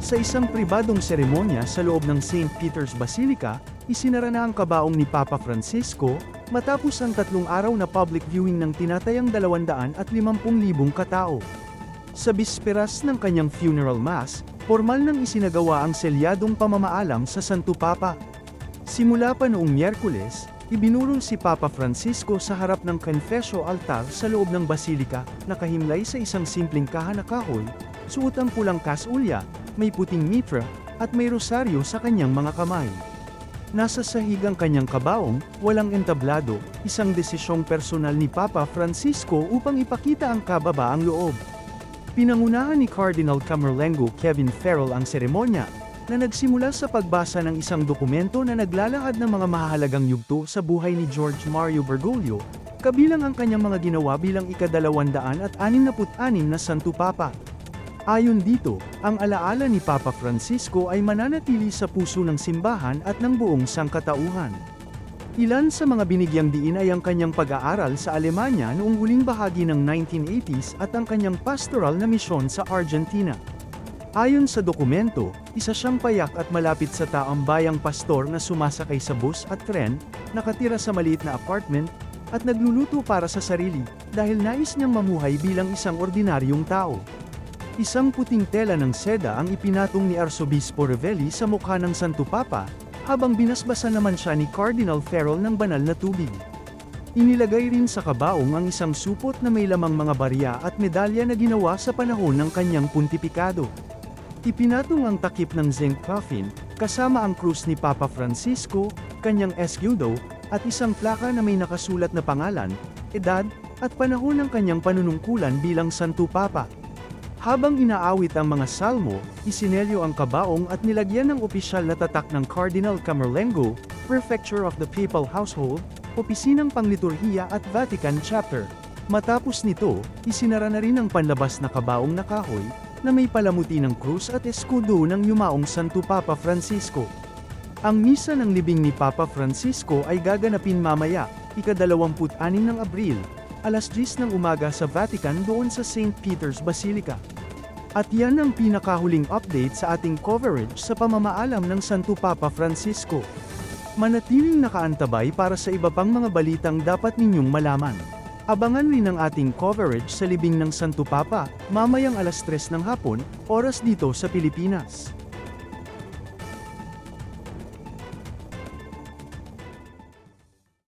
Sa isang pribadong seremonya sa loob ng St. Peter's Basilica, isinara na ang kabaong ni Papa Francisco, matapos ang 3 araw na public viewing ng tinatayang 250,000 katao. Sa bisperas ng kanyang funeral mass, formal nang isinagawa ang selyadong pamamaalam sa Santo Papa. Simula pa noong Miyerkules, ibinurol si Papa Francisco sa harap ng confessio altar sa loob ng basilika, nakahimlay sa isang simpleng kaha na kahoy, suot ang pulang kasulya, may puting mitra, at may rosaryo sa kanyang mga kamay. Nasa sahig ang kanyang kabaong, walang entablado, isang desisyong personal ni Papa Francisco upang ipakita ang kababaang loob. Pinangunahan ni Cardinal Camerlengo Kevin Farrell ang seremonya, na nagsimula sa pagbasa ng isang dokumento na naglalahad ng mga mahahalagang yugto sa buhay ni George Mario Bergoglio, kabilang ang kanyang mga ginawa bilang ika-266 na Santo Papa. Ayon dito, ang alaala ni Papa Francisco ay mananatili sa puso ng simbahan at ng buong sangkatauhan. Ilan sa mga binigyang diin ay ang kanyang pag-aaral sa Alemanya noong huling bahagi ng 1980s at ang kanyang pastoral na misyon sa Argentina. Ayon sa dokumento, isa siyang payak at malapit sa taambayang pastor na sumasakay sa bus at tren, nakatira sa maliit na apartment, at nagluluto para sa sarili, dahil nais niyang mamuhay bilang isang ordinaryong tao. Isang puting tela ng seda ang ipinatong ni Arsobispo Revelli sa mukha ng Santo Papa, habang binasbasa naman siya ni Cardinal Farrell ng banal na tubig. Inilagay rin sa kabaong ang isang supot na may lamang mga barya at medalya na ginawa sa panahon ng kanyang pontipikado. Ipinatong ang takip ng zinc coffin, kasama ang krus ni Papa Francisco, kanyang escudo, at isang plaka na may nakasulat na pangalan, edad, at panahon ng kanyang panunungkulan bilang Santo Papa. Habang inaawit ang mga salmo, isinelyo ang kabaong at nilagyan ng opisyal na tatak ng Cardinal Camerlengo, Prefecture of the Papal Household, Opisinang Pangliturhiya at Vatican Chapter. Matapos nito, isinara na rin ang panlabas na kabaong na kahoy, na may palamuti ng krus at eskudo ng yumaong Santo Papa Francisco. Ang misa ng libing ni Papa Francisco ay gaganapin mamaya, ika-26 ng Abril, alas 10 ng umaga sa Vatican doon sa St. Peter's Basilica. At yan ang pinakahuling update sa ating coverage sa pamamaalam ng Santo Papa Francisco. Manatiling nakaantabay para sa iba pang mga balitang dapat ninyong malaman. Abangan rin ang ating coverage sa libing ng Santo Papa, mamayang alas 3 ng hapon, oras dito sa Pilipinas.